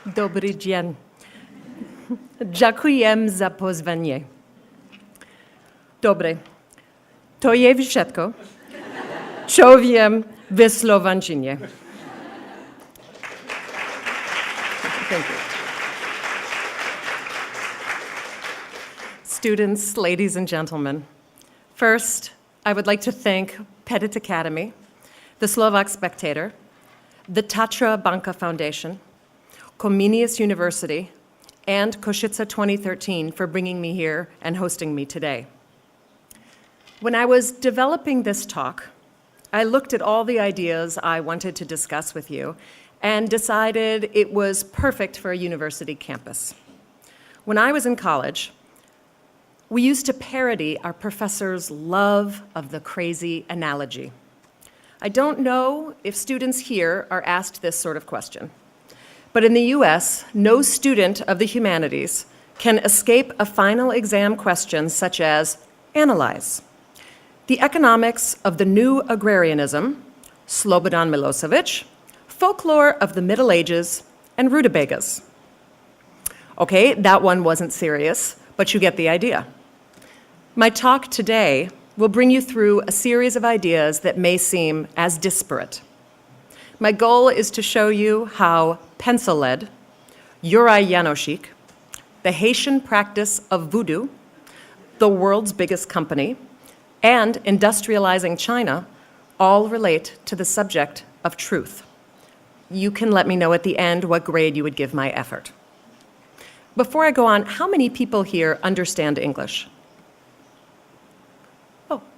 Dobrý deň. Ďakujem za pozvanie. Dobre, to je všetko, čo viem v slovančine. Thank you. Students, ladies and gentlemen, first, I would like to thank Petit Academy, the Slovak Spectator, the Tatra Banka Foundation, Comenius University, and Košiciach 2013 for bringing me here and hosting me today. When I was developing this talk, I looked at all the ideas I wanted to discuss with you and decided it was perfect for a university campus. When I was in college, we used to parody our professor's love of the crazy analogy. I don't know if students here are asked this sort of question, but in the US, no student of the humanities can escape a final exam question such as, analyze the economics of the new agrarianism, Slobodan Milosevic, folklore of the Middle Ages, and rutabagas. Okay, that one wasn't serious, but you get the idea. My talk today will bring you through a series of ideas that may seem as disparate. My goal is to show you how pencil-lead, Juraj Janošík, the Haitian practice of voodoo, the world's biggest company, and industrializing China all relate to the subject of truth. You can let me know at the end what grade you would give my effort. Before I go on, how many people here understand English?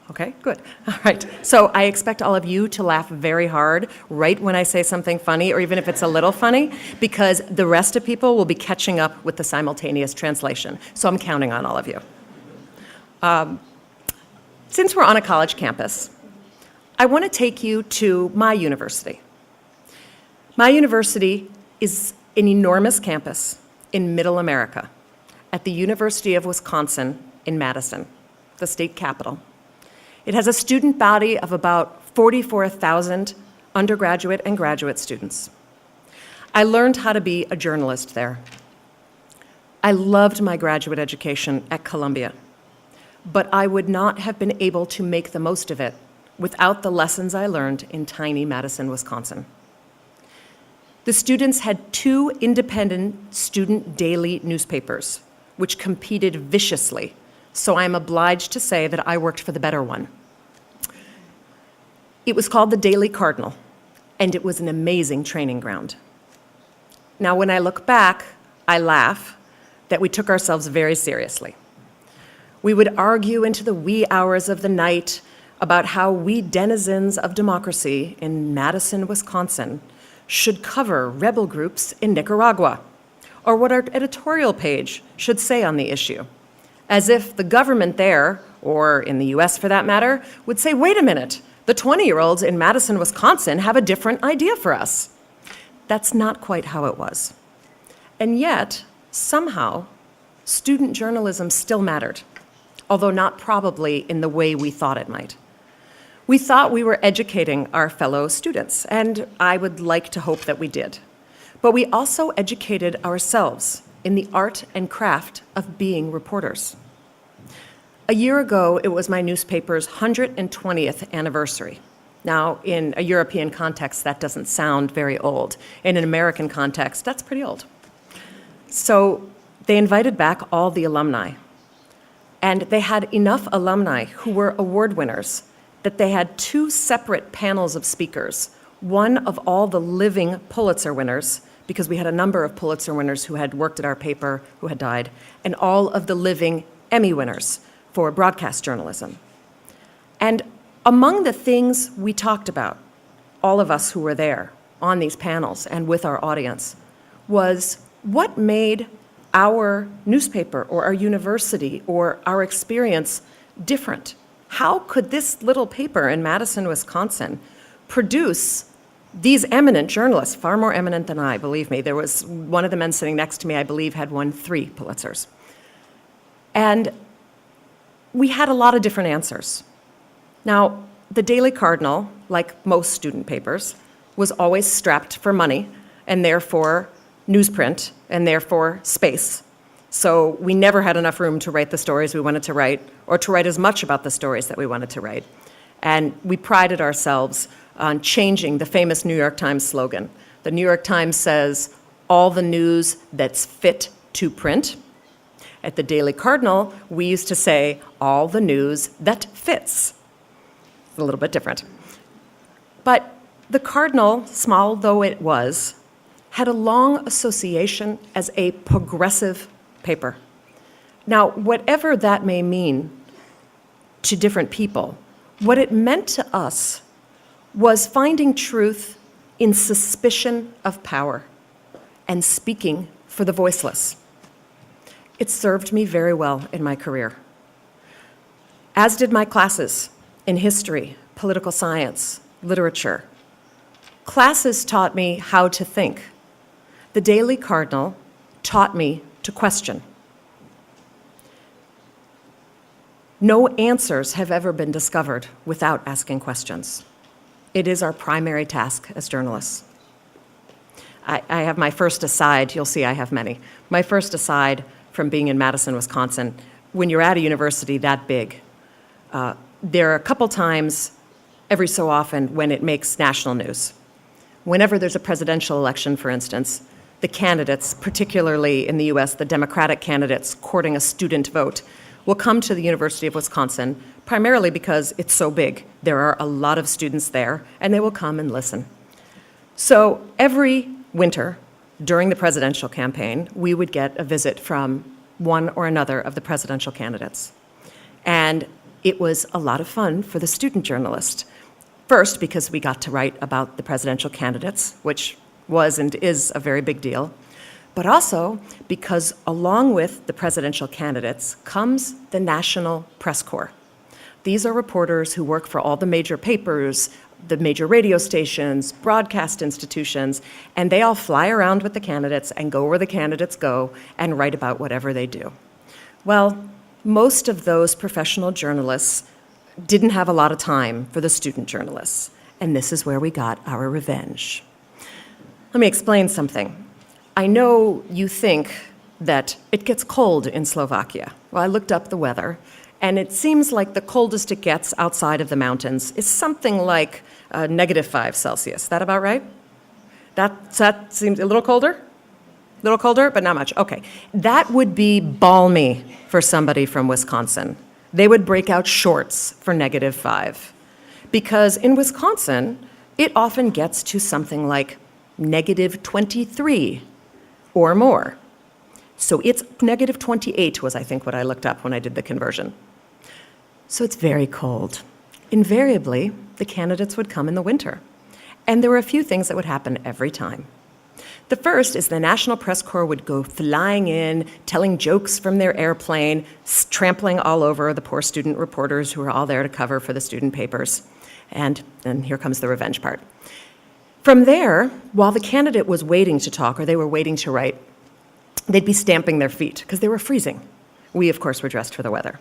Okay, good. All right. So I expect all of you to laugh very hard right when I say something funny, or even if it's a little funny, because the rest of people will be catching up with the simultaneous translation. So I'm counting on all of you. Since we're on a college campus, I want to take you to my university. My university is an enormous campus in Middle America at the University of Wisconsin in Madison, the state capital. It has a student body of about 44,000 undergraduate and graduate students. I learned how to be a journalist there. I loved my graduate education at Columbia, but I would not have been able to make the most of it without the lessons I learned in tiny Madison, Wisconsin. The students had two independent student daily newspapers, which competed viciously, so I'm obliged to say that I worked for the better one. It was called the Daily Cardinal, and it was an amazing training ground. Now, when I look back, I laugh that we took ourselves very seriously. We would argue into the wee hours of the night about how we denizens of democracy in Madison, Wisconsin, should cover rebel groups in Nicaragua, or what our editorial page should say on the issue, as if the government there, or in the US for that matter, would say, wait a minute, the 20-year-olds in Madison, Wisconsin have a different idea for us. That's not quite how it was. And yet, somehow, student journalism still mattered, although not probably in the way we thought it might. We thought we were educating our fellow students, and I would like to hope that we did. But we also educated ourselves in the art and craft of being reporters. A year ago, it was my newspaper's 120th anniversary. Now, in a European context, that doesn't sound very old. In an American context, that's pretty old. So they invited back all the alumni. And they had enough alumni who were award winners that they had two separate panels of speakers, one of all the living Pulitzer winners, because we had a number of Pulitzer winners who had worked at our paper who had died, and all of the living Emmy winners for broadcast journalism. And among the things we talked about, all of us who were there on these panels and with our audience, was what made our newspaper or our university or our experience different. How could this little paper in Madison, Wisconsin produce these eminent journalists, far more eminent than I, believe me. There was one of the men sitting next to me, I believe, had won 3 Pulitzers. And we had a lot of different answers. Now, the Daily Cardinal, like most student papers, was always strapped for money and therefore newsprint and therefore space. So we never had enough room to write the stories we wanted to write or to write as much about the stories that we wanted to write. And we prided ourselves on changing the famous New York Times slogan. The New York Times says, all the news that's fit to print. At the Daily Cardinal, we used to say, all the news that fits. It's a little bit different. But the Cardinal, small though it was, had a long association as a progressive paper. Now, whatever that may mean to different people, what it meant to us was finding truth in suspicion of power and speaking for the voiceless. It served me very well in my career, as did my classes in history, political science, literature. Classes taught me how to think. The Daily Cardinal taught me to question. No answers have ever been discovered without asking questions. It is our primary task as journalists. I have my first aside, you'll see I have many. My first aside from being in Madison, Wisconsin, when you're at a university that big, there are a couple times every so often when it makes national news. Whenever there's a presidential election, for instance, the candidates, particularly in the US, the Democratic candidates courting a student vote, will come to the University of Wisconsin, primarily because it's so big. There are a lot of students there, and they will come and listen. So every winter, during the presidential campaign, we would get a visit from one or another of the presidential candidates. And it was a lot of fun for the student journalist. First, because we got to write about the presidential candidates, which was and is a very big deal, but also because along with the presidential candidates comes the National Press Corps. These are reporters who work for all the major papers, the major radio stations, broadcast institutions, and they all fly around with the candidates and go where the candidates go and write about whatever they do. Well, most of those professional journalists didn't have a lot of time for the student journalists, and this is where we got our revenge. Let me explain something. I know you think that it gets cold in Slovakia. Well, I looked up the weather, and it seems like the coldest it gets outside of the mountains is something like -5 Celsius. Is that about right? That seems a little colder? A little colder, but not much. Okay. That would be balmy for somebody from Wisconsin. They would break out shorts for -5. Because in Wisconsin, it often gets to something like -23 or more. So it's -28 was, I think, what I looked up when I did the conversion. So it's very cold. Invariably, the candidates would come in the winter. And there were a few things that would happen every time. The first is the National Press Corps would go flying in, telling jokes from their airplane, trampling all over the poor student reporters who were all there to cover for the student papers. And then here comes the revenge part. From there, while the candidate was waiting to talk, or they were waiting to write, they'd be stamping their feet because they were freezing. We, of course, were dressed for the weather.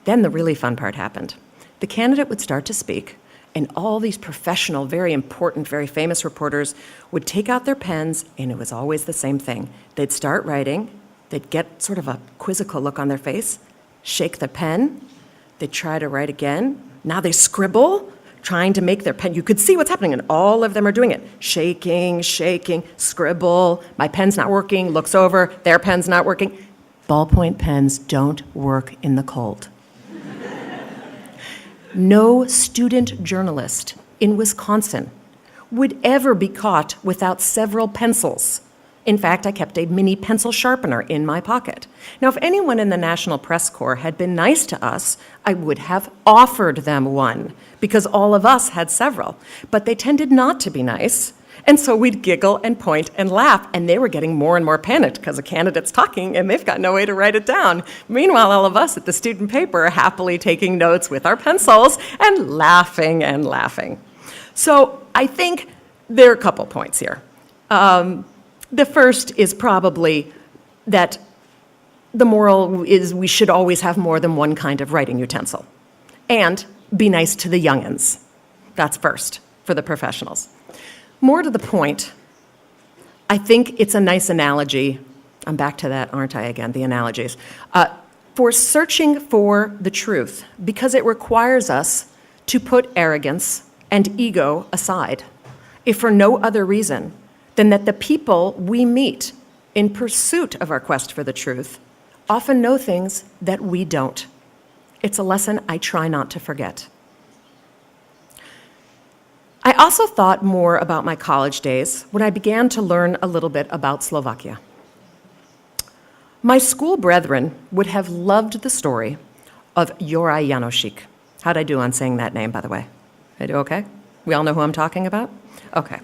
Then the really fun part happened. The candidate would start to speak, and all these professional, very important, very famous reporters would take out their pens, and it was always the same thing. They'd start writing, they'd get sort of a quizzical look on their face, shake the pen, they'd try to write again. Now they scribble, trying to make their pen. You could see what's happening, and all of them are doing it. Shaking, shaking, scribble, my pen's not working, looks over, their pen's not working. Ballpoint pens don't work in the cold. No student journalist in Wisconsin would ever be caught without several pencils. In fact, I kept a mini pencil sharpener in my pocket. Now, if anyone in the National Press Corps had been nice to us, I would have offered them one, because all of us had several. But they tended not to be nice, and so we'd giggle and point and laugh, and they were getting more and more panicked because a candidate's talking and they've got no way to write it down. Meanwhile, all of us at the student paper are happily taking notes with our pencils and laughing and laughing. So I think there are a couple points here. The first is probably that the moral is we should always have more than one kind of writing utensil. And be nice to the youngins. That's first for the professionals. More to the point, I think it's a nice analogy. I'm back to that, aren't I, again, the analogies. For searching for the truth, because it requires us to put arrogance and ego aside, if for no other reason than that the people we meet in pursuit of our quest for the truth often know things that we don't. It's a lesson I try not to forget. I also thought more about my college days when I began to learn a little bit about Slovakia. My school brethren would have loved the story of Juraj Jánosik. How'd I do on saying that name, by the way? I do okay? We all know who I'm talking about? Okay.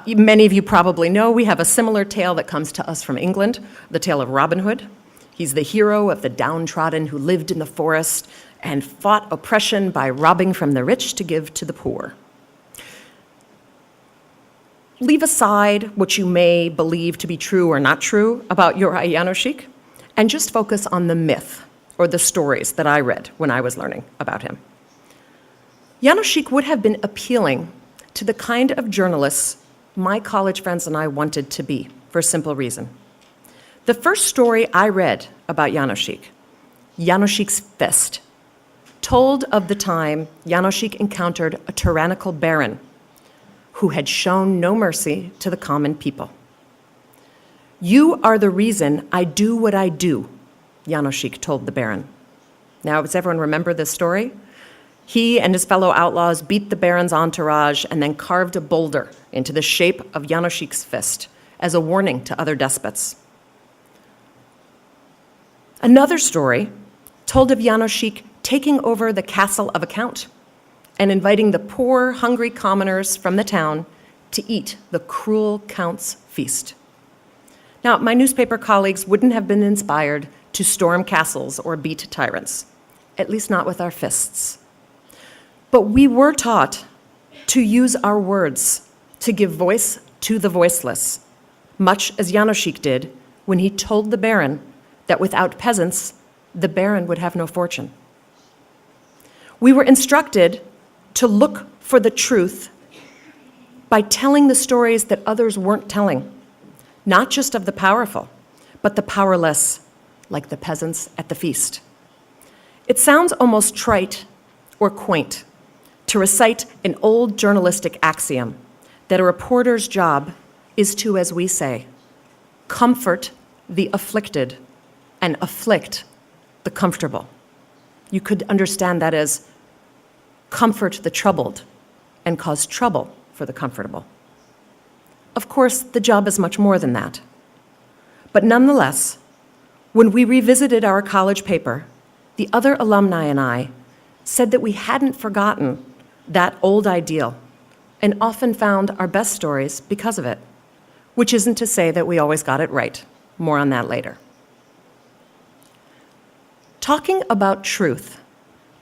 Many of you probably know we have a similar tale that comes to us from England, the tale of Robin Hood. He's the hero of the downtrodden who lived in the forest and fought oppression by robbing from the rich to give to the poor. Leave aside what you may believe to be true or not true about Juraj Jánosik and just focus on the myth or the stories that I read when I was learning about him. Jánosik would have been appealing to the kind of journalists my college friends and I wanted to be, for a simple reason. The first story I read about Jánosik, Jánosik's Fist, told of the time Jánosik encountered a tyrannical baron who had shown no mercy to the common people. "You are the reason I do what I do," Jánosik told the baron. Now, does everyone remember this story? He and his fellow outlaws beat the baron's entourage and then carved a boulder into the shape of Jánosik's fist as a warning to other despots. Another story told of Jánosik taking over the castle of a count and inviting the poor, hungry commoners from the town to eat the cruel count's feast. Now, my newspaper colleagues wouldn't have been inspired to storm castles or beat tyrants, at least not with our fists. But we were taught to use our words to give voice to the voiceless, much as Jánosik did when he told the baron that without peasants, the baron would have no fortune. We were instructed to look for the truth by telling the stories that others weren't telling, not just of the powerful, but the powerless, like the peasants at the feast. It sounds almost trite or quaint to recite an old journalistic axiom that a reporter's job is to, as we say, comfort the afflicted and afflict the comfortable. You could understand that as comfort the troubled and cause trouble for the comfortable. Of course, the job is much more than that. But nonetheless, when we revisited our college paper, the other alumni and I said that we hadn't forgotten that old ideal and often found our best stories because of it, which isn't to say that we always got it right. More on that later. Talking about truth,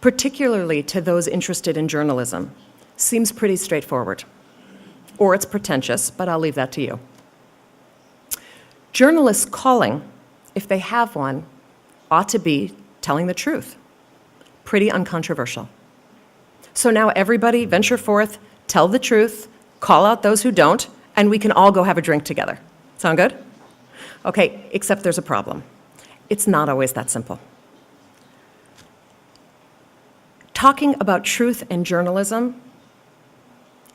particularly to those interested in journalism, seems pretty straightforward. Or it's pretentious, but I'll leave that to you. Journalists' calling, if they have one, ought to be telling the truth. Pretty uncontroversial. So now everybody venture forth, tell the truth, call out those who don't, and we can all go have a drink together. Sound good? Okay, except there's a problem. It's not always that simple. Talking about truth and journalism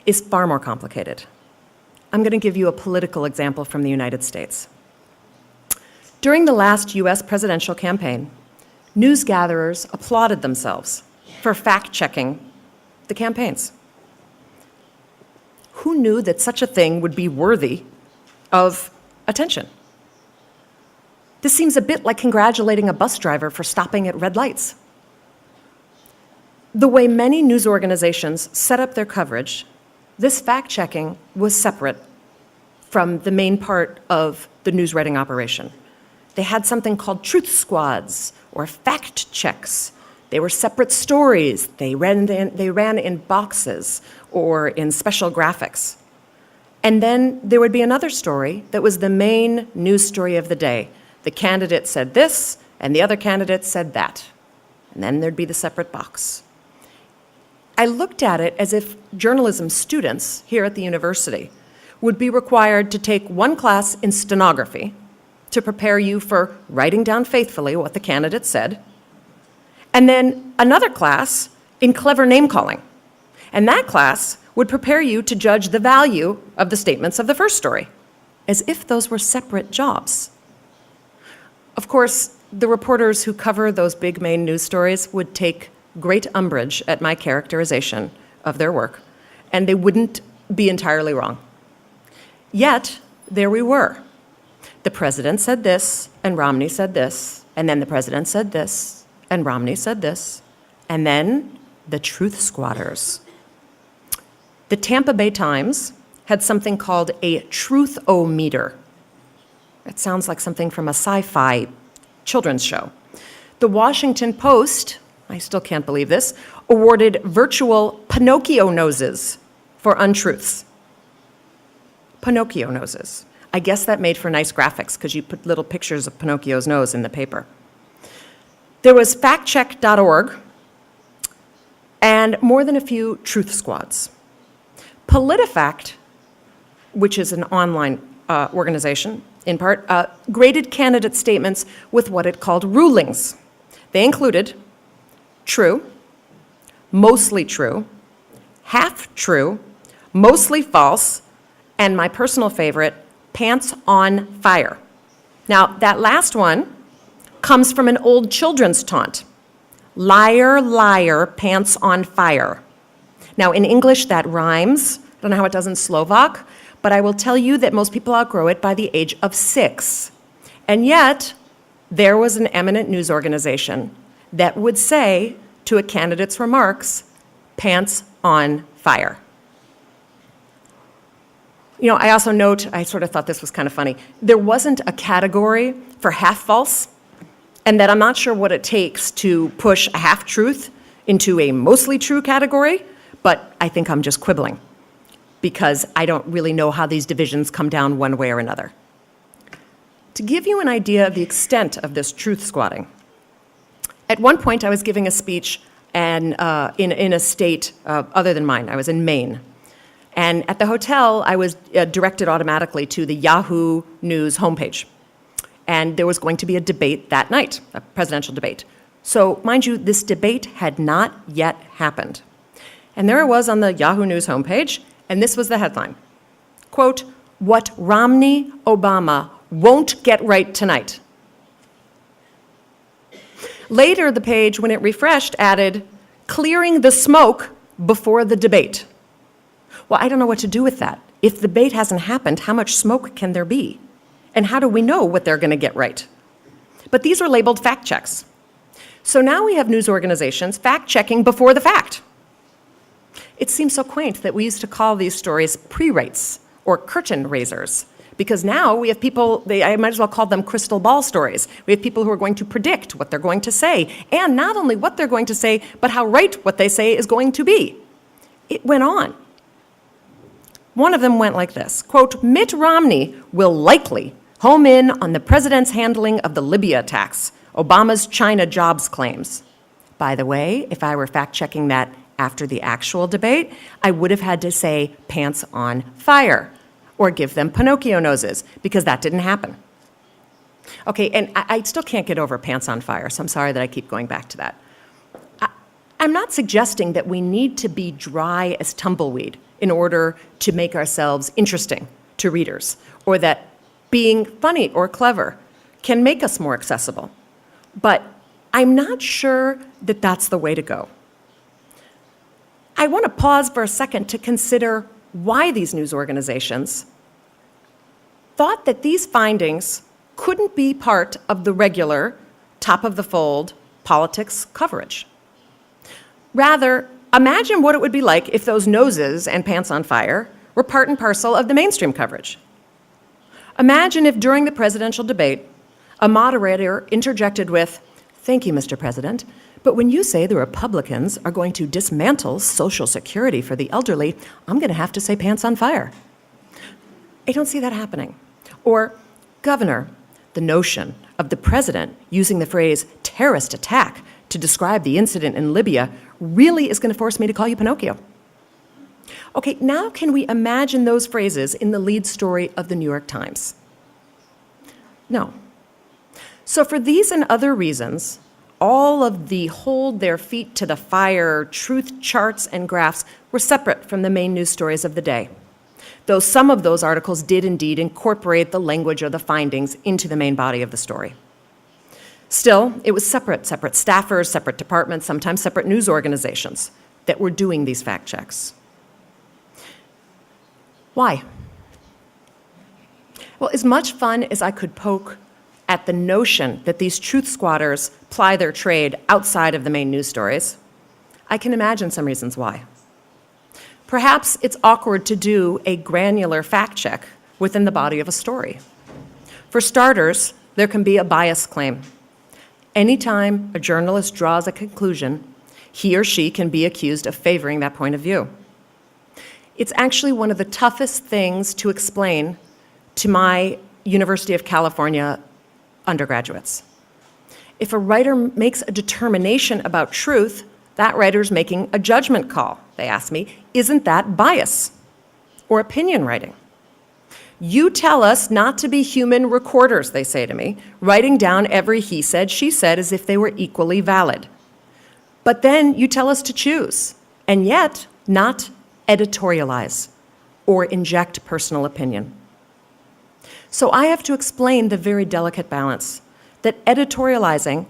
is far more complicated. I'm going to give you a political example from the United States. During the last US presidential campaign, news gatherers applauded themselves for fact-checking the campaigns. Who knew that such a thing would be worthy of attention? This seems a bit like congratulating a bus driver for stopping at red lights. The way many news organizations set up their coverage, this fact-checking was separate from the main part of the news writing operation. They had something called truth squads or fact checks. They were separate stories. They ran in boxes or in special graphics. And then there would be another story that was the main news story of the day. The candidate said this, and the other candidate said that. And then there'd be the separate box. I looked at it as if journalism students here at the university would be required to take one class in stenography to prepare you for writing down faithfully what the candidate said, and then another class in clever name-calling. And that class would prepare you to judge the value of the statements of the first story, as if those were separate jobs. Of course, the reporters who cover those big main news stories would take great umbrage at my characterization of their work, and they wouldn't be entirely wrong. Yet, there we were. The president said this, and Romney said this, and then the president said this, and Romney said this, and then the truth squatters. The Tampa Bay Times had something called a truth-o-meter. It sounds like something from a sci-fi children's show. The Washington Post, I still can't believe this, awarded virtual Pinocchio noses for untruths. Pinocchio noses. I guess that made for nice graphics because you put little pictures of Pinocchio's nose in the paper. There was factcheck.org and more than a few truth squads. PolitiFact, which is an online organization, in part, graded candidate statements with what it called rulings. They included true, mostly true, half true, mostly false, and my personal favorite, pants on fire. Now, that last one comes from an old children's taunt. Liar, liar, pants on fire. Now, in English, that rhymes. I don't know how it does in Slovak, but I will tell you that most people outgrow it by the age of 6. And yet, there was an eminent news organization that would say to a candidate's remarks, pants on fire. You know, I also note, I sort of thought this was kind of funny, there wasn't a category for half false, and that I'm not sure what it takes to push a half truth into a mostly true category, but I think I'm just quibbling because I don't really know how these divisions come down one way or another. To give you an idea of the extent of this truth squatting, at one point I was giving a speech in a state other than mine. I was in Maine. And at the hotel, I was directed automatically to the Yahoo News homepage. And there was going to be a debate that night, a presidential debate. So, mind you, this debate had not yet happened. And there I was on the Yahoo News homepage, and this was the headline. Quote, "What Romney Obama won't get right tonight." Later, the page, when it refreshed, added, "Clearing the smoke before the debate." Well, I don't know what to do with that. If the debate hasn't happened, how much smoke can there be? And how do we know what they're going to get right? But these are labeled fact checks. So now we have news organizations fact-checking before the fact. It seems so quaint that we used to call these stories pre-rates or curtain raisers, because now we have people, I might as well call them crystal ball stories. We have people who are going to predict what they're going to say, and not only what they're going to say, but how right what they say is going to be. It went on. One of them went like this, quote, "Mitt Romney will likely home in on the president's handling of the Libya attacks, Obama's China jobs claims." By the way, if I were fact-checking that after the actual debate, I would have had to say pants on fire or give them Pinocchio noses, because that didn't happen. Okay, and I still can't get over pants on fire, so I'm sorry that I keep going back to that. I'm not suggesting that we need to be dry as tumbleweed in order to make ourselves interesting to readers, or that being funny or clever can make us more accessible. But I'm not sure that that's the way to go. I want to pause for a second to consider why these news organizations thought that these findings couldn't be part of the regular, top-of-the-fold politics coverage. Rather, imagine what it would be like if those noses and pants on fire were part and parcel of the mainstream coverage. Imagine if during the presidential debate, a moderator interjected with, "Thank you, Mr. President, but when you say the Republicans are going to dismantle Social Security for the elderly, I'm going to have to say pants on fire." I don't see that happening. Or, "Governor, the notion of the president using the phrase terrorist attack to describe the incident in Libya really is going to force me to call you Pinocchio." Okay, now can we imagine those phrases in the lead story of the New York Times? No. So for these and other reasons, all of the hold their feet to the fire truth charts and graphs were separate from the main news stories of the day, though some of those articles did indeed incorporate the language or the findings into the main body of the story. Still, it was separate staffers, separate departments, sometimes separate news organizations that were doing these fact checks. Why? Well, as much fun as I could poke at the notion that these truth squatters ply their trade outside of the main news stories, I can imagine some reasons why. Perhaps it's awkward to do a granular fact check within the body of a story. For starters, there can be a bias claim. Anytime a journalist draws a conclusion, he or she can be accused of favoring that point of view. It's actually one of the toughest things to explain to my University of California undergraduates. If a writer makes a determination about truth, that writer's making a judgment call. They ask me, isn't that bias or opinion writing? You tell us not to be human recorders, they say to me, writing down every he said, she said as if they were equally valid. But then you tell us to choose, and yet not editorialize or inject personal opinion. So I have to explain the very delicate balance that editorializing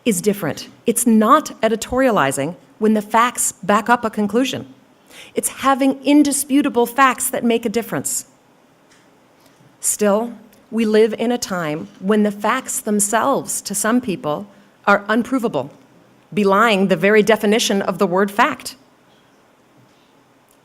is different. It's not editorializing when the facts back up a conclusion. It's having indisputable facts that make a difference. Still, we live in a time when the facts themselves, to some people, are unprovable, belying the very definition of the word fact.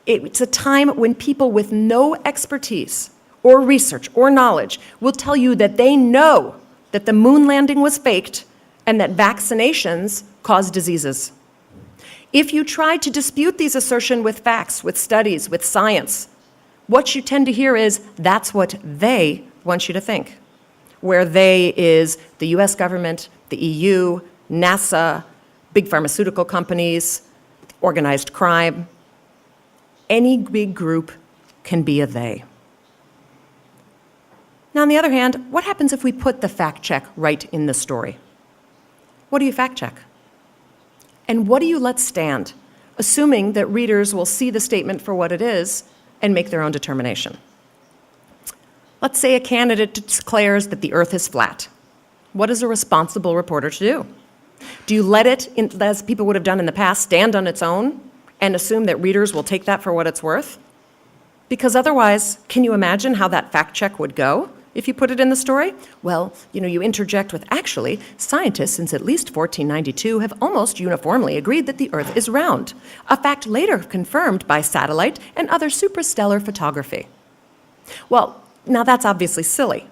It's a time when people with no expertise or research or knowledge will tell you that they know that the moon landing was faked and that vaccinations cause diseases. If you try to dispute these assertions with facts, with studies, with science, what you tend to hear is that's what they want you to think. Where they is the US government, the EU, NASA, big pharmaceutical companies, organized crime. Any big group can be a they. Now, on the other hand, what happens if we put the fact check right in the story? What do you fact check? And what do you let stand, assuming that readers will see the statement for what it is and make their own determination? Let's say a candidate declares that the earth is flat. What is a responsible reporter to do? Do you let it, as people would have done in the past, stand on its own and assume that readers will take that for what it's worth? Because otherwise, can you imagine how that fact check would go if you put it in the story? Well, you interject with, actually, scientists since at least 1492 have almost uniformly agreed that the Earth is round, a fact later confirmed by satellite and other suprastellar photography. Well, now that's obviously silly,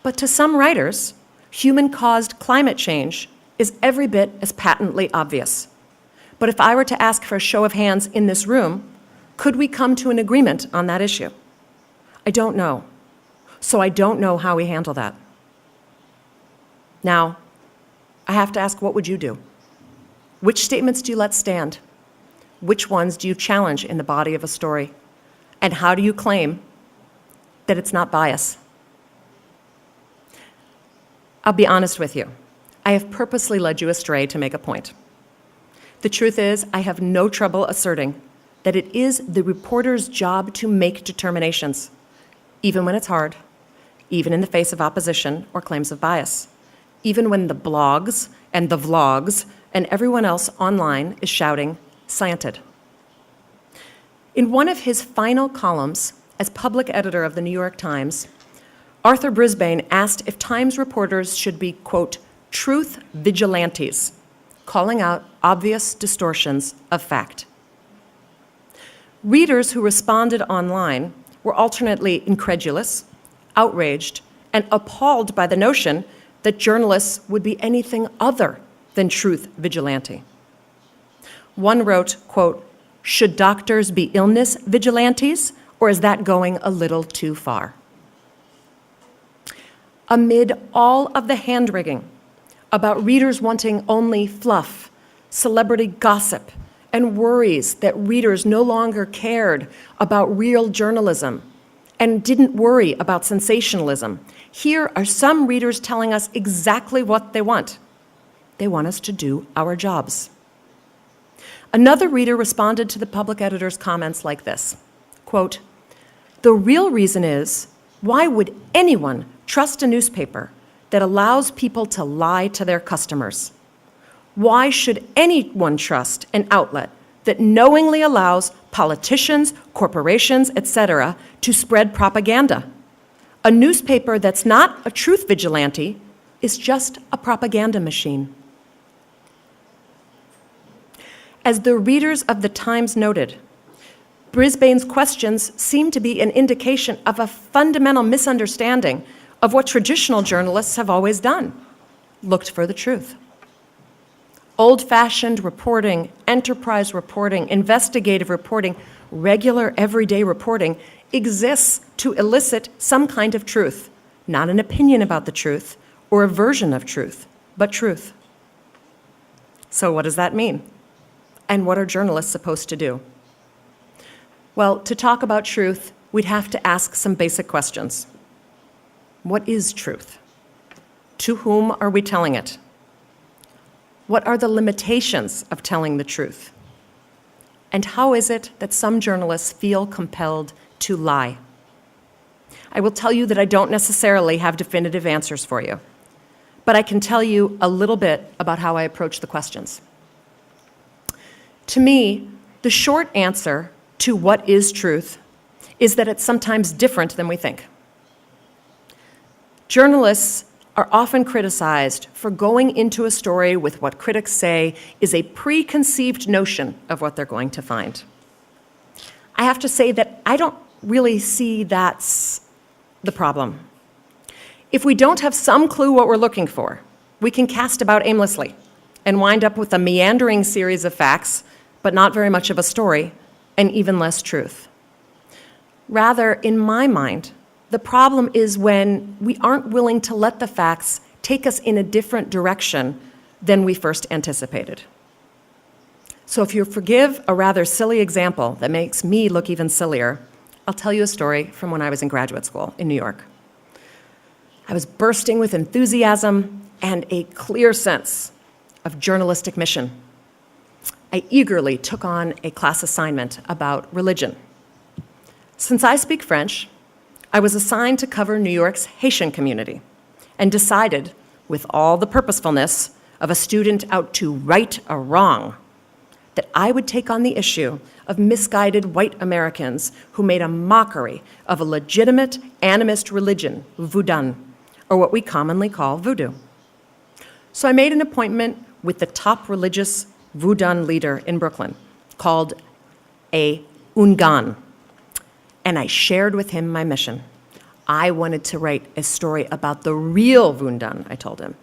but to some writers, human-caused climate change is every bit as patently obvious. But if I were to ask for a show of hands in this room, could we come to an agreement on that issue? I don't know. So I don't know how we handle that. Now, I have to ask, what would you do? Which statements do you let stand? Which ones do you challenge in the body of a story? And how do you claim that it's not bias? I'll be honest with you. I have purposely led you astray to make a point. The truth is, I have no trouble asserting that it is the reporter's job to make determinations, even when it's hard, even in the face of opposition or claims of bias, even when the blogs and the vlogs and everyone else online is shouting, slanted. In one of his final columns as public editor of the New York Times, Arthur Brisbane asked if Times reporters should be, quote, truth vigilantes, calling out obvious distortions of fact. Readers who responded online were alternately incredulous, outraged, and appalled by the notion that journalists would be anything other than truth vigilante. One wrote, quote, should doctors be illness vigilantes, or is that going a little too far? Amid all of the hand-wringing about readers wanting only fluff, celebrity gossip, and worries that readers no longer cared about real journalism and didn't worry about sensationalism. Here are some readers telling us exactly what they want. They want us to do our jobs. Another reader responded to the public editor's comments like this, quote, "The real reason is, why would anyone trust a newspaper that allows people to lie to their customers? Why should anyone trust an outlet that knowingly allows politicians, corporations, etc., to spread propaganda? A newspaper that's not a truth vigilante is just a propaganda machine." As the readers of the Times noted, Brisbane's questions seem to be an indication of a fundamental misunderstanding of what traditional journalists have always done, looked for the truth. Old-fashioned reporting, enterprise reporting, investigative reporting, regular everyday reporting exists to elicit some kind of truth, not an opinion about the truth or a version of truth, but truth. So what does that mean? And what are journalists supposed to do? Well, to talk about truth, we'd have to ask some basic questions. What is truth? To whom are we telling it? What are the limitations of telling the truth? And how is it that some journalists feel compelled to lie? I will tell you that I don't necessarily have definitive answers for you, but I can tell you a little bit about how I approach the questions. To me, the short answer to what is truth is that it's sometimes different than we think. Journalists are often criticized for going into a story with what critics say is a preconceived notion of what they're going to find. I have to say that I don't really see that's the problem. If we don't have some clue what we're looking for, we can cast about aimlessly and wind up with a meandering series of facts, but not very much of a story, and even less truth. Rather, in my mind, the problem is when we aren't willing to let the facts take us in a different direction than we first anticipated. So if you forgive a rather silly example that makes me look even sillier, I'll tell you a story from when I was in graduate school in New York. I was bursting with enthusiasm and a clear sense of journalistic mission. I eagerly took on a class assignment about religion. Since I speak French, I was assigned to cover New York's Haitian community and decided, with all the purposefulness of a student out to right a wrong, that I would take on the issue of misguided white Americans who made a mockery of a legitimate animist religion, Voodoo, or what we commonly call voodoo. So I made an appointment with the top religious Voodoo leader in Brooklyn, called a Ungan, and I shared with him my mission. I wanted to write a story about the real Voodoo, I told him.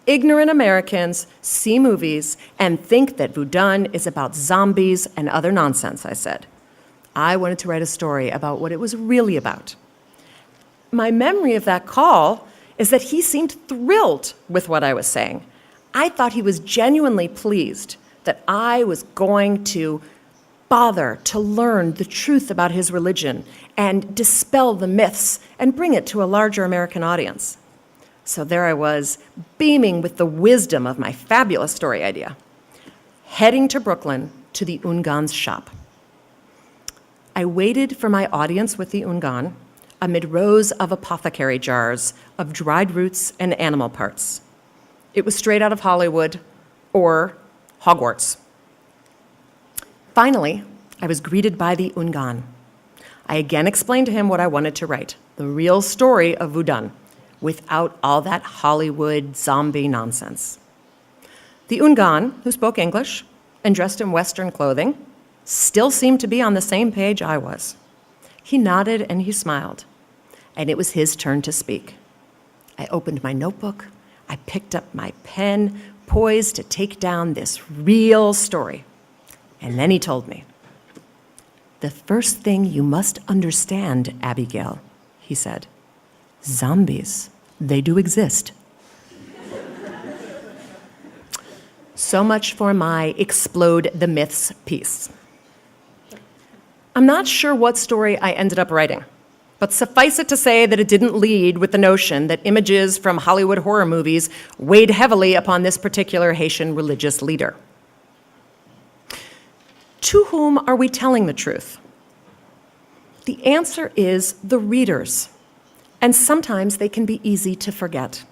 Ignorant Americans see movies and think that Voodoo is about zombies and other nonsense, I said. I wanted to write a story about what it was really about. My memory of that call is that he seemed thrilled with what I was saying. I thought he was genuinely pleased that I was going to bother to learn the truth about his religion and dispel the myths and bring it to a larger American audience. So there I was, beaming with the wisdom of my fabulous story idea, heading to Brooklyn to the Ungan's shop. I waited for my audience with the Ungan amid rows of apothecary jars of dried roots and animal parts. It was straight out of Hollywood or Hogwarts. Finally, I was greeted by the Ungan. I again explained to him what I wanted to write, the real story of Voodoo, without all that Hollywood zombie nonsense. The Ungan, who spoke English and dressed in Western clothing, still seemed to be on the same page I was. He nodded and he smiled, and it was his turn to speak. I opened my notebook, I picked up my pen, poised to take down this real story. And then he told me, "The first thing you must understand, Abigail," he said, "zombies, they do exist." So much for my Explode the Myths piece. I'm not sure what story I ended up writing, but suffice it to say that it didn't lead with the notion that images from Hollywood horror movies weighed heavily upon this particular Haitian religious leader. To whom are we telling the truth? The answer is the readers, and sometimes they can be easy to forget.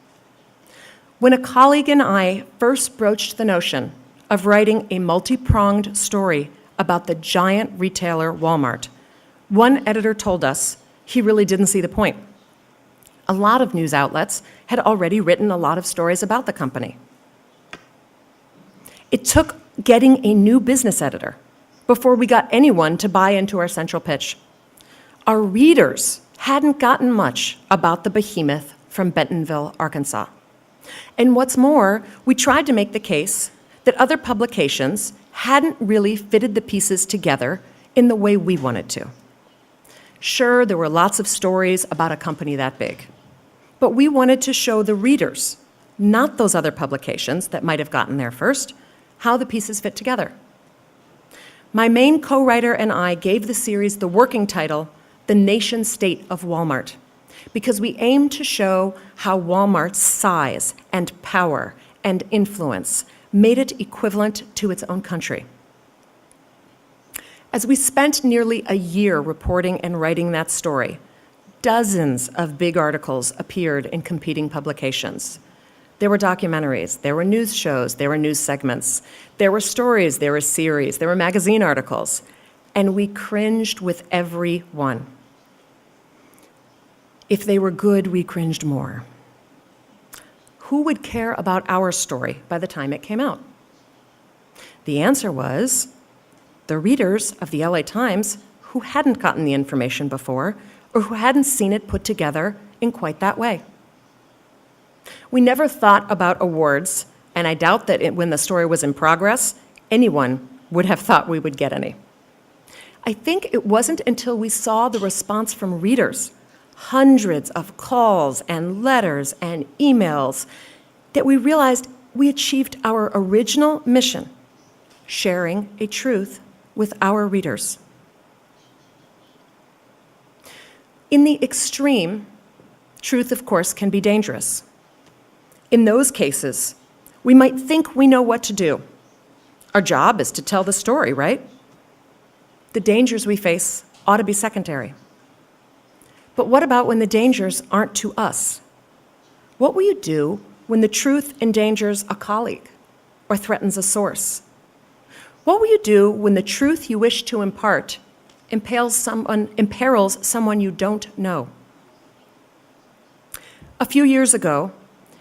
When a colleague and I first broached the notion of writing a multi-pronged story about the giant retailer Walmart, one editor told us he really didn't see the point. A lot of news outlets had already written a lot of stories about the company. It took getting a new business editor before we got anyone to buy into our central pitch. Our readers hadn't gotten much about the behemoth from Bentonville, Arkansas. And what's more, we tried to make the case that other publications hadn't really fitted the pieces together in the way we wanted to. Sure, there were lots of stories about a company that big, but we wanted to show the readers, not those other publications that might have gotten there first, how the pieces fit together. My main co-writer and I gave the series the working title, The Nation-State of Walmart, because we aimed to show how Walmart's size and power and influence made it equivalent to its own country. As we spent nearly a year reporting and writing that story, dozens of big articles appeared in competing publications. There were documentaries, there were news shows, there were news segments, there were stories, there were series, there were magazine articles, and we cringed with every one. If they were good, we cringed more. Who would care about our story by the time it came out? The answer was the readers of the LA Times who hadn't gotten the information before or who hadn't seen it put together in quite that way. We never thought about awards, and I doubt that when the story was in progress, anyone would have thought we would get any. I think it wasn't until we saw the response from readers, hundreds of calls and letters and emails, that we realized we achieved our original mission, sharing a truth with our readers. In the extreme, truth, of course, can be dangerous. In those cases, we might think we know what to do. Our job is to tell the story, right? The dangers we face ought to be secondary. But what about when the dangers aren't to us? What will you do when the truth endangers a colleague or threatens a source? What will you do when the truth you wish to impart imperils someone you don't know? A few years ago,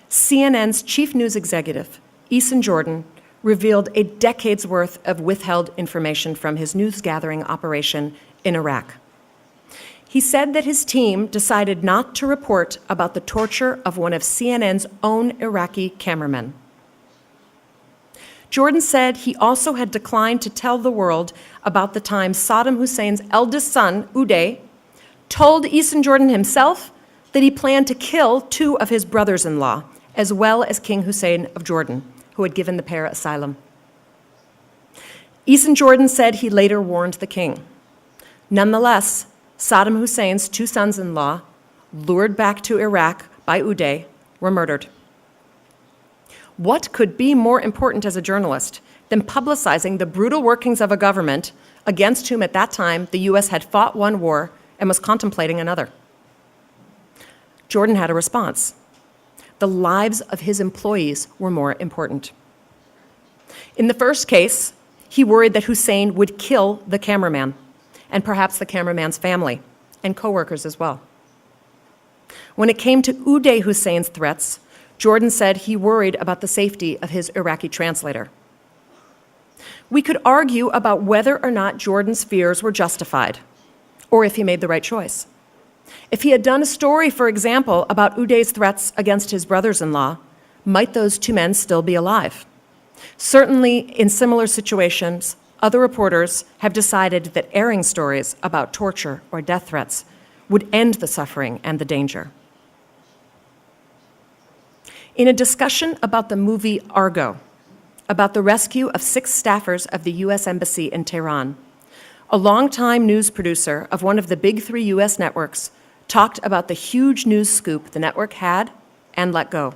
CNN's chief news executive, Eason Jordan, revealed a decade's worth of withheld information from his news-gathering operation in Iraq. He said that his team decided not to report about the torture of one of CNN's own Iraqi cameramen. Jordan said he also had declined to tell the world about the time Saddam Hussein's eldest son, Uday, told Eason Jordan himself that he planned to kill two of his brothers-in-law, as well as King Hussein of Jordan, who had given the pair asylum. Eason Jordan said he later warned the king. Nonetheless, Saddam Hussein's two sons-in-law, lured back to Iraq by Uday, were murdered. What could be more important as a journalist than publicizing the brutal workings of a government against whom at that time the U.S. had fought one war and was contemplating another? Jordan had a response. The lives of his employees were more important. In the first case, he worried that Hussein would kill the cameraman, and perhaps the cameraman's family, and coworkers as well. When it came to Uday Hussein's threats, Jordan said he worried about the safety of his Iraqi translator. We could argue about whether or not Jordan's fears were justified, or if he made the right choice. If he had done a story, for example, about Uday's threats against his brothers-in-law, might those two men still be alive? Certainly, in similar situations, other reporters have decided that airing stories about torture or death threats would end the suffering and the danger. In a discussion about the movie Argo, about the rescue of 6 staffers of the U.S. Embassy in Tehran. A longtime news producer of one of the big 3 U.S. networks talked about the huge news scoop the network had and let go.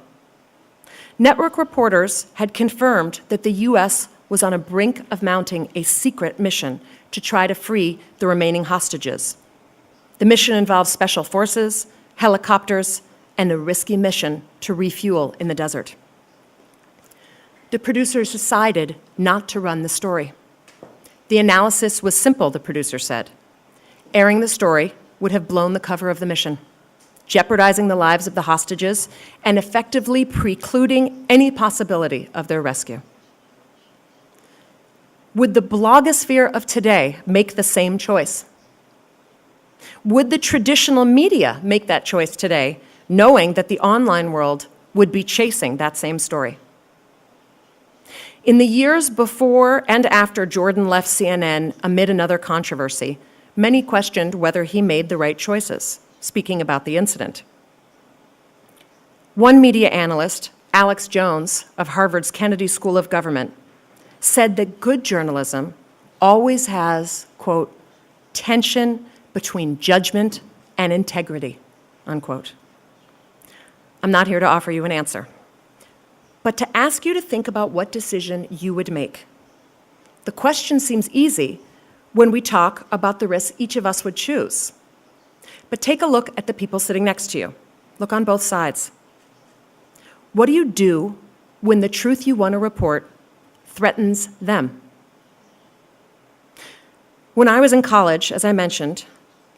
Network reporters had confirmed that the U.S. was on a brink of mounting a secret mission to try to free the remaining hostages. The mission involved special forces, helicopters, and a risky mission to refuel in the desert. The producers decided not to run the story. The analysis was simple, the producer said. Airing the story would have blown the cover of the mission, jeopardizing the lives of the hostages and effectively precluding any possibility of their rescue. Would the blogosphere of today make the same choice? Would the traditional media make that choice today, knowing that the online world would be chasing that same story? In the years before and after Jordan left CNN amid another controversy, many questioned whether he made the right choices, speaking about the incident. One media analyst, Alex Jones of Harvard's Kennedy School of Government, said that good journalism always has, quote, tension between judgment and integrity, unquote. I'm not here to offer you an answer, but to ask you to think about what decision you would make. The question seems easy when we talk about the risks each of us would choose. But take a look at the people sitting next to you. Look on both sides. What do you do when the truth you want to report threatens them? When I was in college, as I mentioned,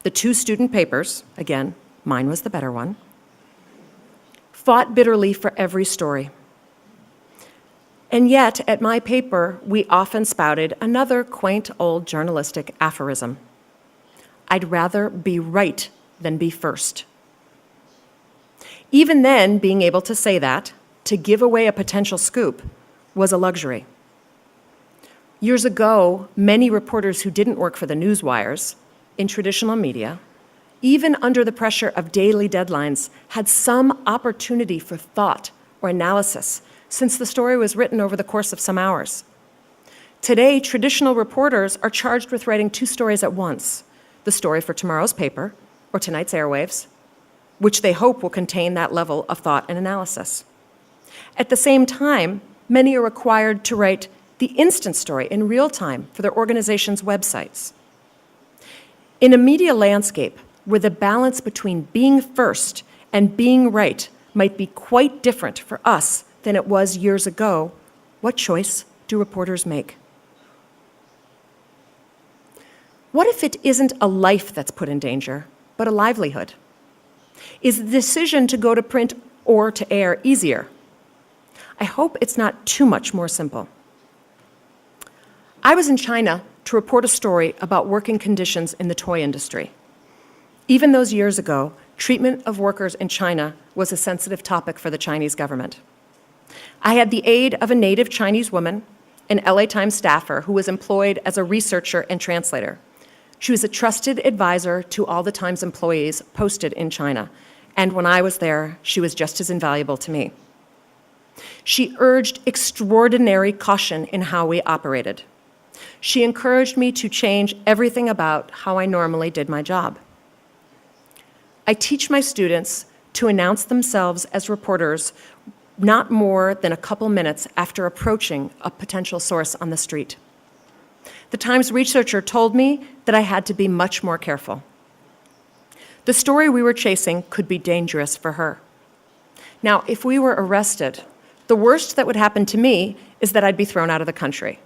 the 2 student papers, again, mine was the better one, fought bitterly for every story. And yet, at my paper, we often spouted another quaint old journalistic aphorism. I'd rather be right than be first. Even then, being able to say that, to give away a potential scoop, was a luxury. Years ago, many reporters who didn't work for the news wires, in traditional media, even under the pressure of daily deadlines, had some opportunity for thought or analysis, since the story was written over the course of some hours. Today, traditional reporters are charged with writing 2 stories at once, the story for tomorrow's paper or tonight's airwaves, which they hope will contain that level of thought and analysis. At the same time, many are required to write the instant story in real time for their organization's websites. In a media landscape where the balance between being first and being right might be quite different for us than it was years ago, what choice do reporters make? What if it isn't a life that's put in danger, but a livelihood? Is the decision to go to print or to air easier? I hope it's not too much more simple. I was in China to report a story about working conditions in the toy industry. Even those years ago, treatment of workers in China was a sensitive topic for the Chinese government. I had the aid of a native Chinese woman, an LA Times staffer who was employed as a researcher and translator. She was a trusted advisor to all the Times employees posted in China, and when I was there, she was just as invaluable to me. She urged extraordinary caution in how we operated. She encouraged me to change everything about how I normally did my job. I teach my students to announce themselves as reporters not more than a couple minutes after approaching a potential source on the street. The Times researcher told me that I had to be much more careful. The story we were chasing could be dangerous for her. Now, if we were arrested, the worst that would happen to me is that I'd be thrown out of the country,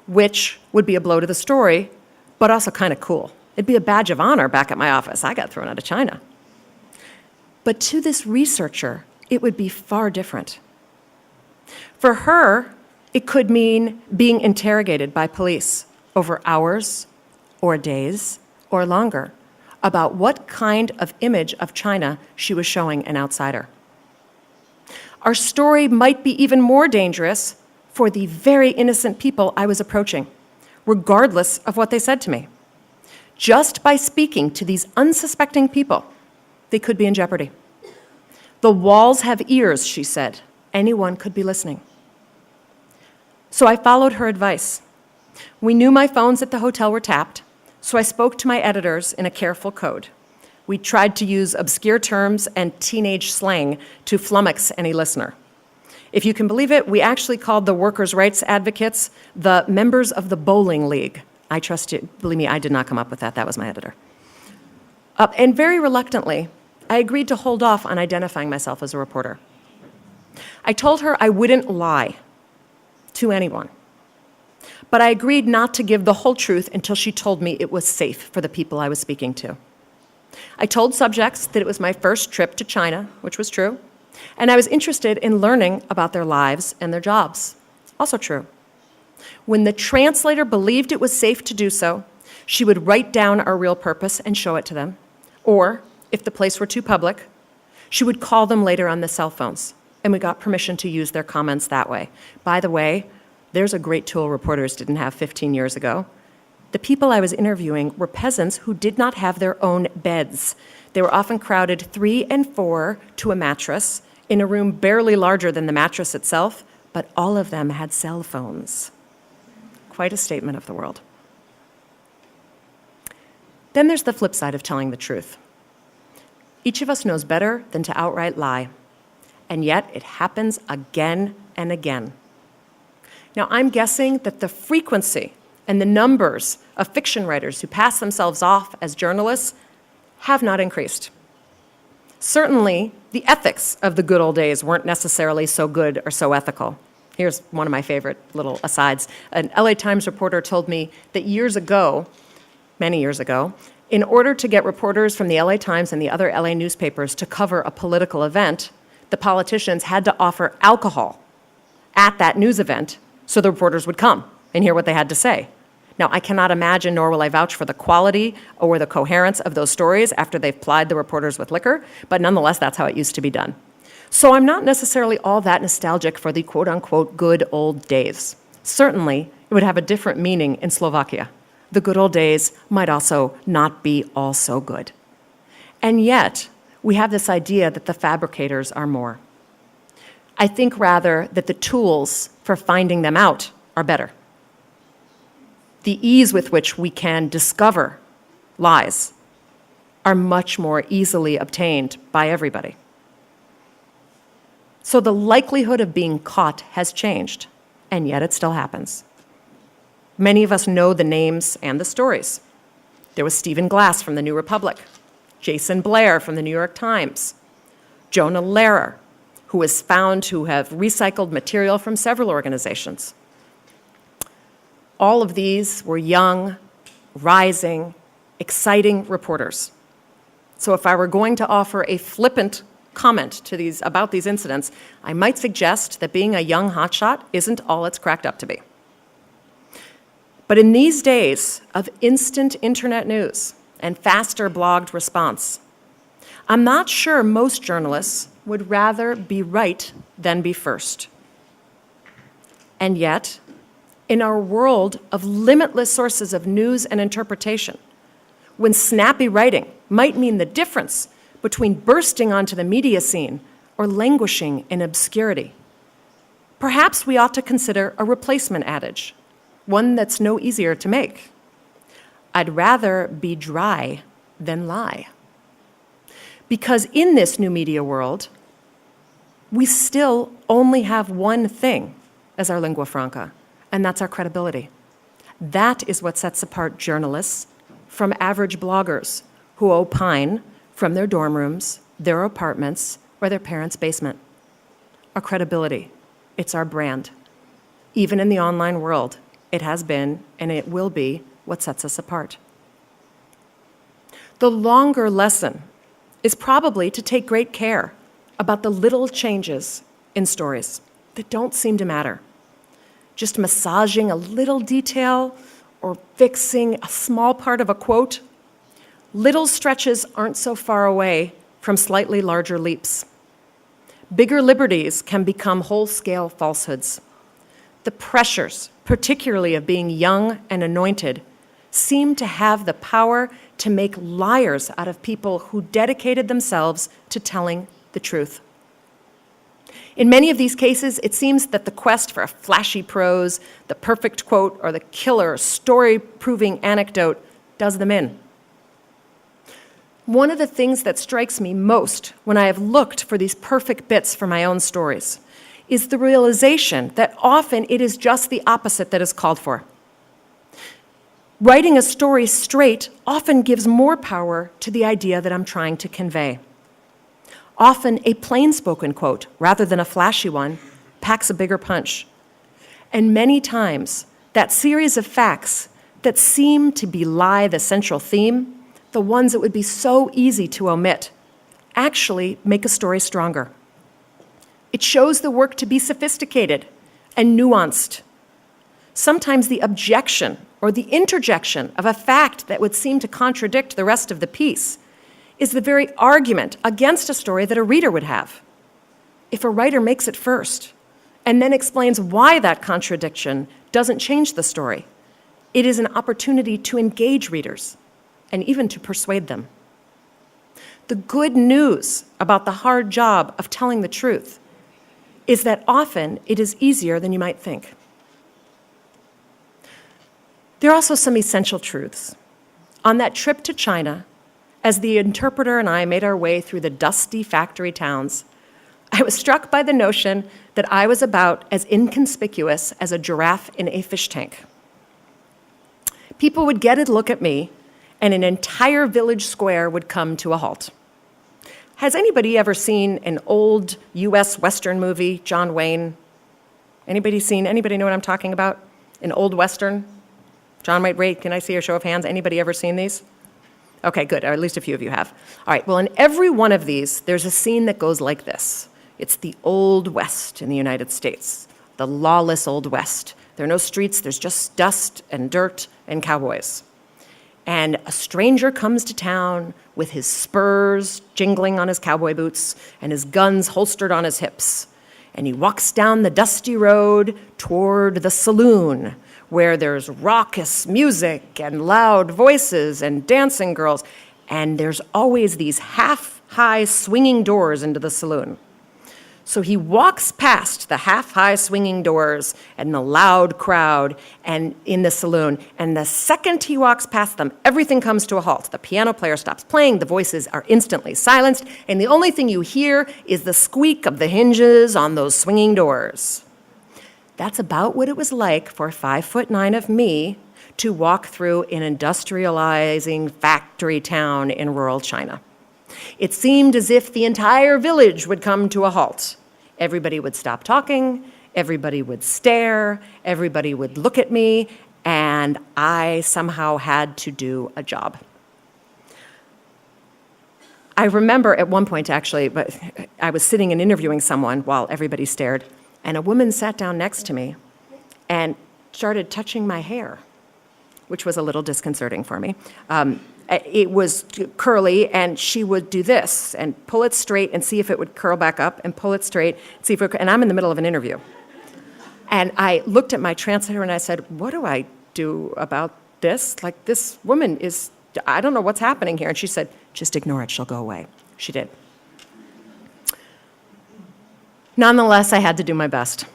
which would be a blow to the story, but also kind of cool. It'd be a badge of honor back at my office. I got thrown out of China. But to this researcher, it would be far different. For her, it could mean being interrogated by police over hours or days or longer about what kind of image of China she was showing an outsider. Our story might be even more dangerous for the very innocent people I was approaching, regardless of what they said to me. Just by speaking to these unsuspecting people, they could be in jeopardy. The walls have ears, she said. Anyone could be listening. So I followed her advice. We knew my phones at the hotel were tapped, so I spoke to my editors in a careful code. We tried to use obscure terms and teenage slang to flummox any listener. If you can believe it, we actually called the workers' rights advocates the members of the bowling league. I trust you. Believe me, I did not come up with that. That was my editor. And very reluctantly, I agreed to hold off on identifying myself as a reporter. I told her I wouldn't lie to anyone, but I agreed not to give the whole truth until she told me it was safe for the people I was speaking to. I told subjects that it was my first trip to China, which was true, and I was interested in learning about their lives and their jobs, also true. When the translator believed it was safe to do so, she would write down our real purpose and show it to them, or if the place were too public, she would call them later on the cell phones, and we got permission to use their comments that way. By the way, there's a great tool reporters didn't have 15 years ago. The people I was interviewing were peasants who did not have their own beds. They were often crowded 3 and 4 to a mattress in a room barely larger than the mattress itself, but all of them had cell phones. Quite a statement of the world. Then there's the flip side of telling the truth. Each of us knows better than to outright lie, and yet it happens again and again. Now, I'm guessing that the frequency and the numbers of fiction writers who pass themselves off as journalists have not increased. Certainly, the ethics of the good old days weren't necessarily so good or so ethical. Here's one of my favorite little asides. An LA Times reporter told me that years ago, many years ago, in order to get reporters from the LA Times and the other LA newspapers to cover a political event, the politicians had to offer alcohol at that news event so the reporters would come and hear what they had to say. Now, I cannot imagine, nor will I vouch for the quality or the coherence of those stories after they've plied the reporters with liquor, but nonetheless, that's how it used to be done. So I'm not necessarily all that nostalgic for the quote-unquote good old days. Certainly, it would have a different meaning in Slovakia. The good old days might also not be all so good. And yet, we have this idea that the fabricators are more. I think rather that the tools for finding them out are better. The ease with which we can discover lies are much more easily obtained by everybody. So the likelihood of being caught has changed, and yet it still happens. Many of us know the names and the stories. There was Stephen Glass from the New Republic, Jason Blair from the New York Times, Jonah Lehrer, who was found to have recycled material from several organizations. All of these were young, rising, exciting reporters. So if I were going to offer a flippant comment about these incidents, I might suggest that being a young hotshot isn't all it's cracked up to be. But in these days of instant internet news and faster blogged response, I'm not sure most journalists would rather be right than be first. And yet, in our world of limitless sources of news and interpretation, when snappy writing might mean the difference between bursting onto the media scene or languishing in obscurity, perhaps we ought to consider a replacement adage, one that's no easier to make. I'd rather be dry than lie. Because in this new media world, we still only have one thing as our lingua franca, and that's our credibility. That is what sets apart journalists from average bloggers who opine from their dorm rooms, their apartments, or their parents' basement. Our credibility, it's our brand. Even in the online world, it has been and it will be what sets us apart. The longer lesson is probably to take great care about the little changes in stories that don't seem to matter. Just massaging a little detail or fixing a small part of a quote, little stretches aren't so far away from slightly larger leaps. Bigger liberties can become whole-scale falsehoods. The pressures, particularly of being young and anointed, seem to have the power to make liars out of people who dedicated themselves to telling the truth. In many of these cases, it seems that the quest for a flashy prose, the perfect quote, or the killer story-proving anecdote does them in. One of the things that strikes me most when I have looked for these perfect bits for my own stories is the realization that often it is just the opposite that is called for. Writing a story straight often gives more power to the idea that I'm trying to convey. Often a plain-spoken quote, rather than a flashy one, packs a bigger punch. And many times, that series of facts that seem to belie the central theme, the ones that would be so easy to omit, actually make a story stronger. It shows the work to be sophisticated and nuanced. Sometimes the objection or the interjection of a fact that would seem to contradict the rest of the piece is the very argument against a story that a reader would have. If a writer makes it first and then explains why that contradiction doesn't change the story, it is an opportunity to engage readers and even to persuade them. The good news about the hard job of telling the truth is that often it is easier than you might think. There are also some essential truths. On that trip to China, as the interpreter and I made our way through the dusty factory towns, I was struck by the notion that I was about as inconspicuous as a giraffe in a fish tank. People would get a look at me, and an entire village square would come to a halt. Has anybody ever seen an old US Western movie, John Wayne? Anybody know what I'm talking about? An old Western? John might rate, can I see a show of hands? Anybody ever seen these? Okay, good, or at least a few of you have. All right, well, in every one of these, there's a scene that goes like this. It's the Old West in the United States, the lawless Old West. There are no streets, there's just dust and dirt and cowboys. And a stranger comes to town with his spurs jingling on his cowboy boots and his guns holstered on his hips. And he walks down the dusty road toward the saloon, where there's raucous music and loud voices and dancing girls. And there's always these half-high swinging doors into the saloon. So he walks past the half-high swinging doors and the loud crowd and in the saloon, and the second he walks past them, everything comes to a halt. The piano player stops playing, the voices are instantly silenced, and the only thing you hear is the squeak of the hinges on those swinging doors. That's about what it was like for 5'9" of me to walk through an industrializing factory town in rural China. It seemed as if the entire village would come to a halt. Everybody would stop talking, everybody would stare, everybody would look at me, and I somehow had to do a job. I remember at one point, actually, but I was sitting and interviewing someone while everybody stared, and a woman sat down next to me and started touching my hair, which was a little disconcerting for me. It was curly, and she would do this and pull it straight and see if it would curl back up, and pull it straight, see if it would, and I'm in the middle of an interview. And I looked at my translator and I said, what do I do about this? Like, this woman is, I don't know what's happening here. And she said, just ignore it, she'll go away. She did. Nonetheless, I had to do my best.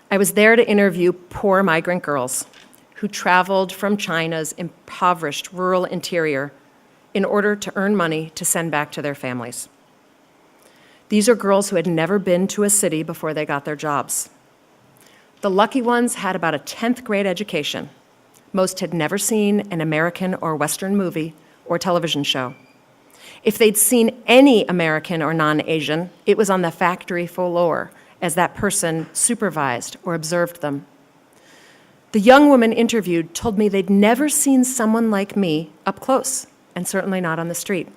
I was there to interview poor migrant girls who traveled from China's impoverished rural interior in order to earn money to send back to their families. These are girls who had never been to a city before they got their jobs. The lucky ones had about a 10th grade education. Most had never seen an American or Western movie or television show. If they'd seen any American or non-Asian, it was on the factory floor as that person supervised or observed them. The young woman interviewed told me they'd never seen someone like me up close, and certainly not on the street.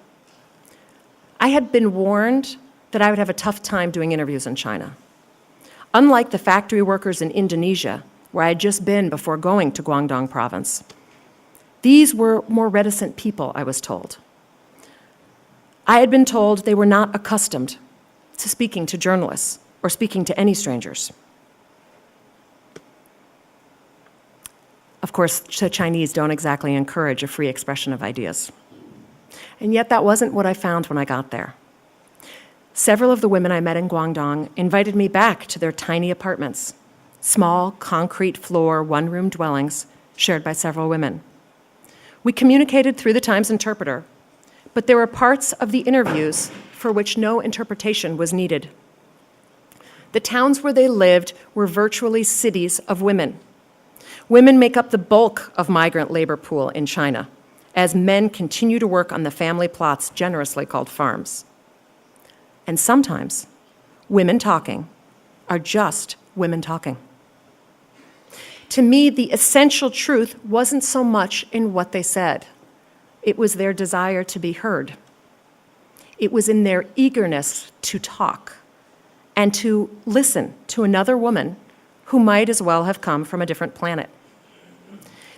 I had been warned that I would have a tough time doing interviews in China. Unlike the factory workers in Indonesia, where I had just been before going to Guangdong province, these were more reticent people, I was told. I had been told they were not accustomed to speaking to journalists or speaking to any strangers. Of course, the Chinese don't exactly encourage a free expression of ideas. And yet that wasn't what I found when I got there. Several of the women I met in Guangdong invited me back to their tiny apartments, small, concrete floor, one-room dwellings shared by several women. We communicated through the Times interpreter, but there were parts of the interviews for which no interpretation was needed. The towns where they lived were virtually cities of women. Women make up the bulk of migrant labor pool in China, as men continue to work on the family plots generously called farms. And sometimes, women talking are just women talking. To me, the essential truth wasn't so much in what they said. It was their desire to be heard. It was in their eagerness to talk and to listen to another woman who might as well have come from a different planet.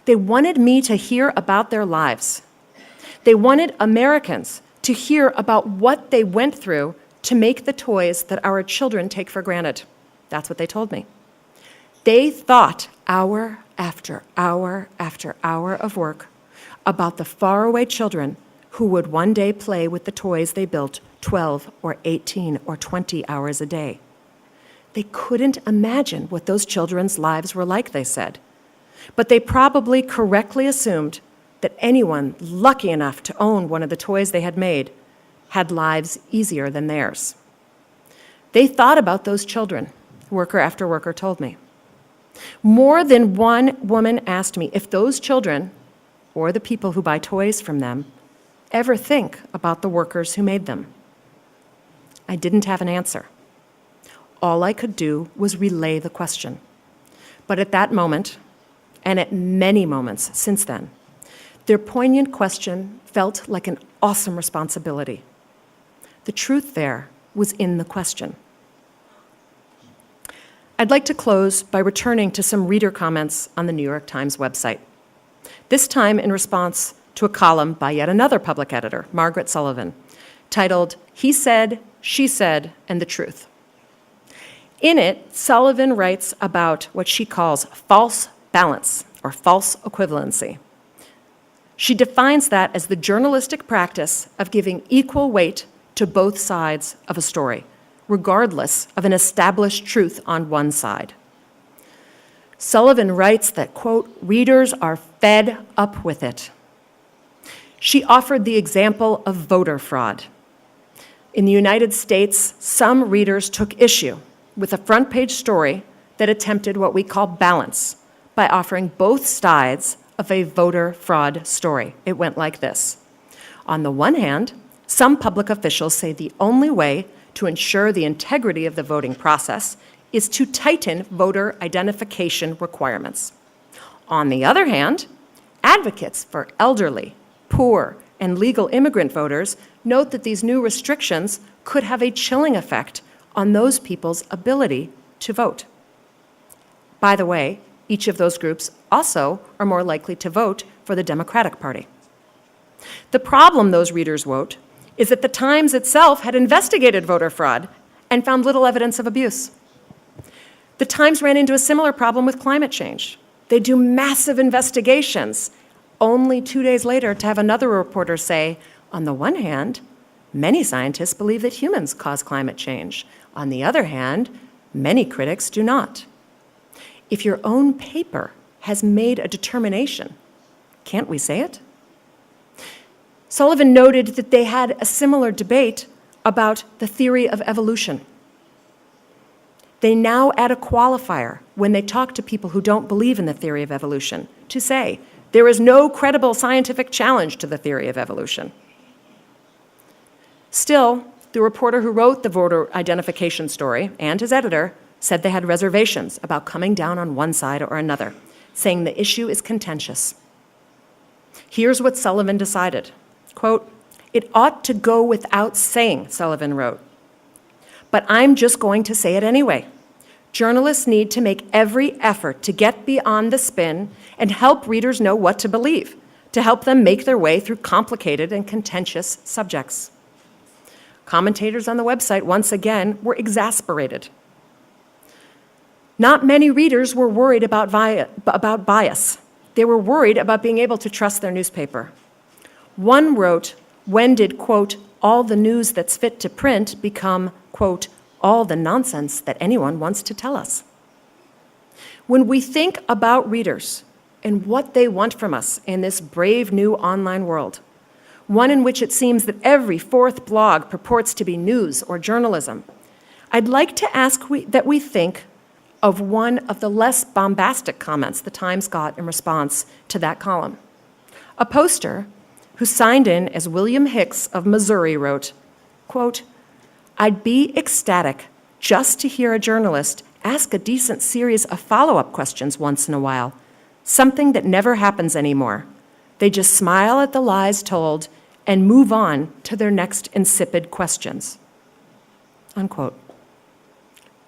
They wanted me to hear about their lives. They wanted Americans to hear about what they went through to make the toys that our children take for granted. That's what they told me. They thought hour after hour after hour of work about the faraway children who would one day play with the toys they built 12 or 18 or 20 hours a day. They couldn't imagine what those children's lives were like, they said. But they probably correctly assumed that anyone lucky enough to own one of the toys they had made had lives easier than theirs. They thought about those children, worker after worker told me. More than one woman asked me if those children, or the people who buy toys from them, ever think about the workers who made them. I didn't have an answer. All I could do was relay the question. But at that moment, and at many moments since then, their poignant question felt like an awesome responsibility. The truth there was in the question. I'd like to close by returning to some reader comments on the New York Times website, this time in response to a column by yet another public editor, Margaret Sullivan, titled, "He Said, She Said, and the Truth." In it, Sullivan writes about what she calls false balance or false equivalency. She defines that as the journalistic practice of giving equal weight to both sides of a story, regardless of an established truth on one side. Sullivan writes that, quote, readers are fed up with it. She offered the example of voter fraud. In the United States, some readers took issue with a front page story that attempted what we call balance by offering both sides of a voter fraud story. It went like this. On the one hand, some public officials say the only way to ensure the integrity of the voting process is to tighten voter identification requirements. On the other hand, advocates for elderly, poor, and legal immigrant voters note that these new restrictions could have a chilling effect on those people's ability to vote. By the way, each of those groups also are more likely to vote for the Democratic Party. The problem, those readers wrote, is that the Times itself had investigated voter fraud and found little evidence of abuse. The Times ran into a similar problem with climate change. They do massive investigations, only 2 days later to have another reporter say, on the one hand, many scientists believe that humans cause climate change. On the other hand, many critics do not. If your own paper has made a determination, can't we say it? Sullivan noted that they had a similar debate about the theory of evolution. They now add a qualifier when they talk to people who don't believe in the theory of evolution to say, there is no credible scientific challenge to the theory of evolution. Still, the reporter who wrote the voter identification story and his editor said they had reservations about coming down on one side or another, saying the issue is contentious. Here's what Sullivan decided. Quote, it ought to go without saying, Sullivan wrote. But I'm just going to say it anyway. Journalists need to make every effort to get beyond the spin and help readers know what to believe, to help them make their way through complicated and contentious subjects. Commentators on the website, once again, were exasperated. Not many readers were worried about bias. They were worried about being able to trust their newspaper. One wrote, when did, quote, all the news that's fit to print become, quote, all the nonsense that anyone wants to tell us. When we think about readers and what they want from us in this brave new online world, one in which it seems that every fourth blog purports to be news or journalism, I'd like to ask that we think of one of the less bombastic comments the Times got in response to that column. A poster who signed in as William Hicks of Missouri wrote, quote, "I'd be ecstatic just to hear a journalist ask a decent series of follow-up questions once in a while, something that never happens anymore. They just smile at the lies told and move on to their next insipid questions." Unquote.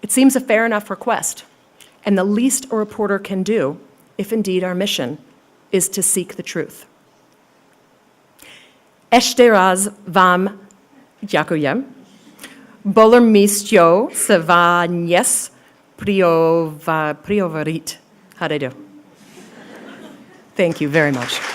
It seems a fair enough request, and the least a reporter can do, if indeed our mission is to seek the truth. Ještě raz vám děkuji. Bolor místyo se vás priovarit. How'd I do? Thank you very much.